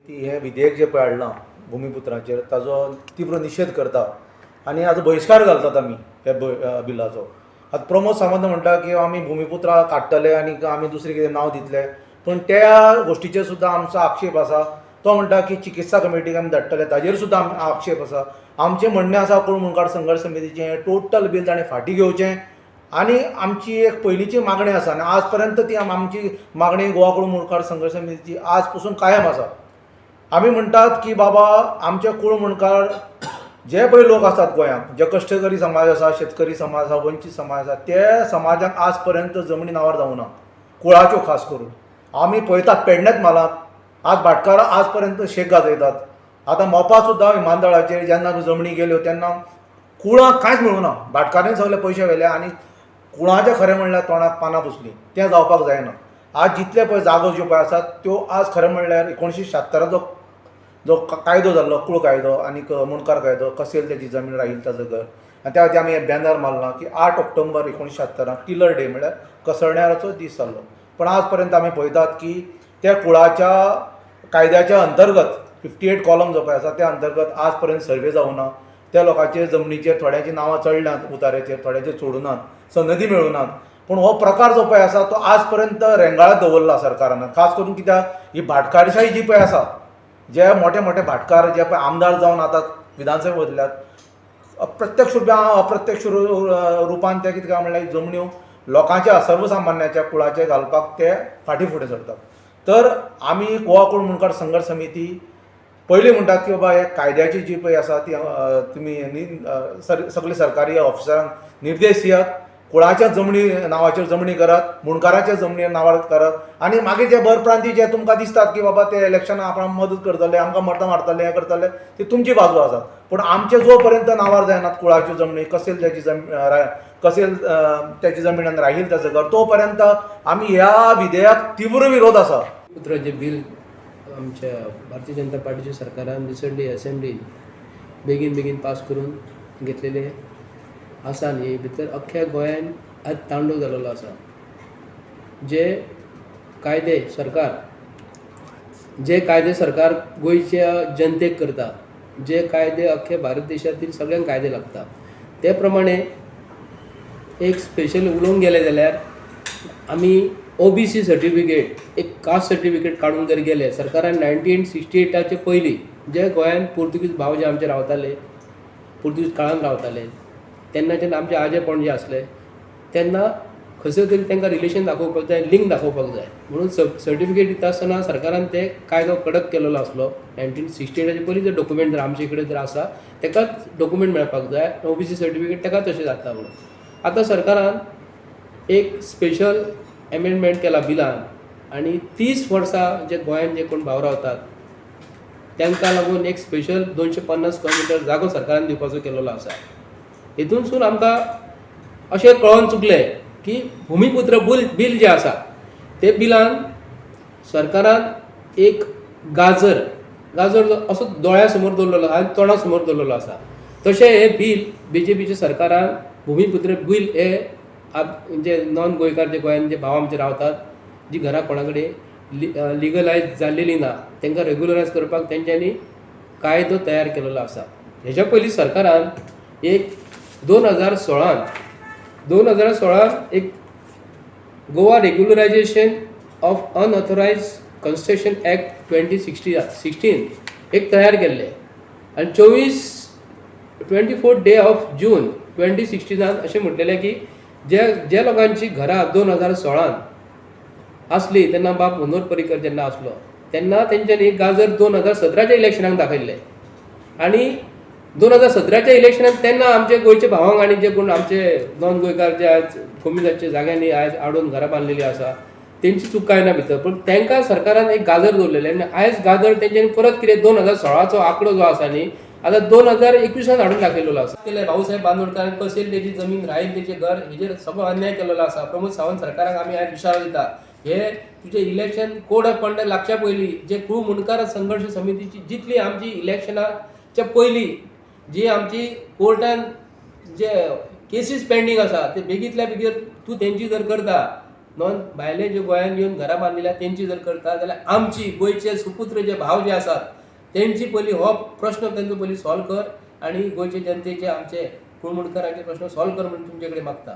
हे विधेयक जे पळय हाडलां भुमिपुत्राचेर ताजो तीव्र निशेध करता आनी हाजो बहिष्कार घालतात आमी हे बिलाचो. आतां प्रमोद सावंत म्हणटा की आमी भुमिपुत्रा काडटले आनी आमी दुसरें कितें नांव दितले, पूण त्या गोश्टीचेर सुद्दां आमचो आक्षेप आसा. तो म्हणटा की चिकित्सा कमिटीक आमी धाडटले, ताजेर सुद्दां आक्षेप आसा. आमचें म्हणणें आसा कोण मुखार संघर्श समितीचें टोटल बील ताणें फाटीं घेवचें आनी आमची एक पयलींची मागणी आसा आनी आज पर्यंत ती आमची मागणी गोवा कुळ मुखार संघर्श समितीची आज पासून कायम आसा. आमी म्हणटात की बाबा आमचे कुळ मुणकार जे पळय लोक आसात गोंयांत, जे कश्टकरी समाज आसा, शेतकरी समाज आसा, वंचीत समाज आसा, ते समाजाक आज पर्यंत जमनी नांवार जावना, कुळाच्यो खास करून. आमी पळयतात पेडण्यात मालात आज भाटकारां आज पर्यंत शेक गाजयतात. आतां मोपा सुद्दां विमानतळाचेर जेन्ना जमनी गेल्यो तेन्ना कुळाक कांयच मेळूना, भाटकारांनी सगळे पयशे व्हेले आनी कुळाचें खरें म्हणल्यार तोंडाक पानां पुसलीं. तें जावपाक जायना. आज जितले पळय जागो ज्यो पळय आसात त्यो आज खरें म्हणल्यार 1976 जो कायदो जाल्लो कुळ कायदो आनी मुणकार कायदो कसेल त्याची जमीन राहील ताजो घर, आनी त्या खातीर आमी बॅनर मारला की 8 ऑक्टोबर 1976 टिलर डे म्हणल्यार कसरण्याचो दीस जाल्लो. पण आज पर्यंत आमी पळयतात की त्या कुळाच्या कायद्याच्या अंतर्गत 58 कॉलम जो पळय आसा त्या अंतर्गत आज पर्यंत सर्वे जावना. त्या लोकांचेर जमनीचेर थोड्यांची नांवां चडल्यात उतार्याचेर, थोड्यांचेर चोडूनात, सनदी मेळूनात. पूण हो प्रकार जो पळय आसा तो आज पर्यंत रेंगाळत दवरला सरकारान. खास करून कित्याक ही भाटकारशाही जी पळय आसा, जे मोठे मोठे भाटकार जे पळय आमदार जावन आतां विधानसभेक वतल्यात, प्रत्यक्ष अप्रत्यक्ष रुपान ते कितें काय म्हणल्यार जमन्यो लोकांच्या सर्वसामान्याच्या कुळाचे घालपाक ते फाटीं फुडें सरतात. तर आमी गोवा कुळ मुणकार संघर्श समिती पयलीं म्हणटात की बाबा हे कायद्याची जी पळय आसा ती तुमी सगळे सरकारी ऑफिसरांक निर्देश दियात, कुळाच्या जमनी नांवाचेर जमनी करात, मुणकाराच्या जमनी नांवार करात आनी मागीर जे भरप्रांती जे तुमकां दिसतात की बाबा ते इलेक्शनाक आपणाक मदत करतले, आमकां मतां मारतले, हें करतले, ती तुमची बाजू आसा. पूण आमचे जो पर्यंत नांवार जायनात कुळाच्यो जमनी, कसेल त्याची जमीन आनी राहील ताचें घर, तो पर्यंत आमी ह्या विधेयकाक तीव्र विरोध आसा. पुत्राचे बिल आमच्या भारतीय जनता पार्टीच्या सरकारान रिसंटली असेंब्लीन बेगीन पास करून घेतलेले आसा आनी भितर अख्ख्या गोंयान आज तांडव जाल्लो आसा. जे कायदे सरकार गोंयच्या जनतेक करता, जे कायदे अख्खे भारत देशातील सगळ्यांक कायदे लागता, ते प्रमाणे एक स्पेशल उलोवंक गेले जाल्यार आमी OBC सर्टिफिकेट, एक कास्ट सर्टिफिकेट काडून जर गेले सरकारान 1968चे पयलीं जे गोंयान पुर्तुगीज भाव जे आमचे रावताले, पुर्तुगीज काळान रावताले, तेन्ना जेन्ना आमचे आजे पणजे आसले तेन्ना खंयसर तरी तांकां रिलेशन दाखोवपाक जाय, लिंक दाखोवपाक जाय म्हणून सर्टिफिकेट दिता आसतना सरकारान ते कायदो कडक केलेलो आसलो. 1968चे पयलीं जर डॉक्युमेंट जर आमचे कडेन जर आसा तेकाच डॉक्युमेंट मेळपाक जाय, OBC सर्टिफिकेट तेका तशें जाता म्हणून. आतां सरकारान एक स्पेशल एमेंडमेंट केला बिलान आनी 30 वर्सां जे गोंयान जे कोण भाव रावतात तांकां लागून एक स्पेशल 250 स्क्वेअर मिटर जागो सरकारान दिवपाचो केलेलो आसा. हेतूनसून आमकां अशें कळोन चुकलें की भुमिपुत्र बील जें आसा ते बिलान सरकारान एक गाजर असो दोळ्या समोर दवरलेलो आनी तोंडा समोर दवरलेलो आसा. तशें हे बील BJPच्या सरकारान भुमिपुत्र बील हे जे नॉन गोंयकार जे गोंयान जे भाव आमचे रावतात, जी घरां कोणा कडेन लिगलायज जाल्लेली ना, तांकां रेग्युलरायज करपाक तेंच्यांनी कायदो तयार केलेलो आसा. हेच्या पयलीं सरकारान एक 2016 एक गोवा रेग्युलरायजेशन ऑफ अनऑथोरायज कन्स्ट्रक्शन ॲक्ट 2016 एक तयार केल्ले आनी 24 डे ऑफ जून 2016 अशें म्हटलेलें की जे लोकांची घरां 2016 आसली तेन्ना बाब मनोहर पर्रीकर जेन्ना आसलो तेन्ना तेंच्यांनी गाजर 2017च्या इलेक्शनाक दाखयल्ले आनी 2017च्या इलेक्शनाक तेन्ना आमचे गोंयचे भावांक आनी जे कोण आमचे नॉन गोंयकार जे आज कमी जातच्या जाग्यांनी आयज आडून घरां बांदलेली आसा तेंची चूक कांय ना भितर, पूण तांकां सरकारान एक गाजर दवरलेलें आनी आयज गाजर तेंच्यांनी परत कितें 2016चो आंकडो जो आसा न्ही आतां 2021 हाडून दाखयलेलो आसा. केले भाऊसाहेब बांदोडकार कसेल तेजी जमीन राहील तेचें घर हेजेर सगळो अन्याय केलेलो आसा. प्रमोद सावंत सरकाराक आमी आयज इशारो दिता, हे तुजें इलेक्शन कोड ऑफ कंडक्ट लागच्या पयलीं जे कुळ मुणकार संघर्ष समितीची जितली आमची इलेक्शनाच्या पयलीं जी आमची कोर्टान जे केसीस पेंडींग आसा ते बेगींतल्या बेगीन तूं तेंची जर करता नॉन भायले जे गोंयांत येवन घरां बांदिल्या तेंची जर करता जाल्यार आमची गोंयचे सुपुत्र जे भाव जे आसात तेंची पयलीं हो प्रश्न तेंचो पयलीं सॉल्व कर आनी गोंयचे जनतेचे आमचे कुळमणकारांचे प्रश्न सॉल्व कर म्हणून तुमचे कडेन मागता.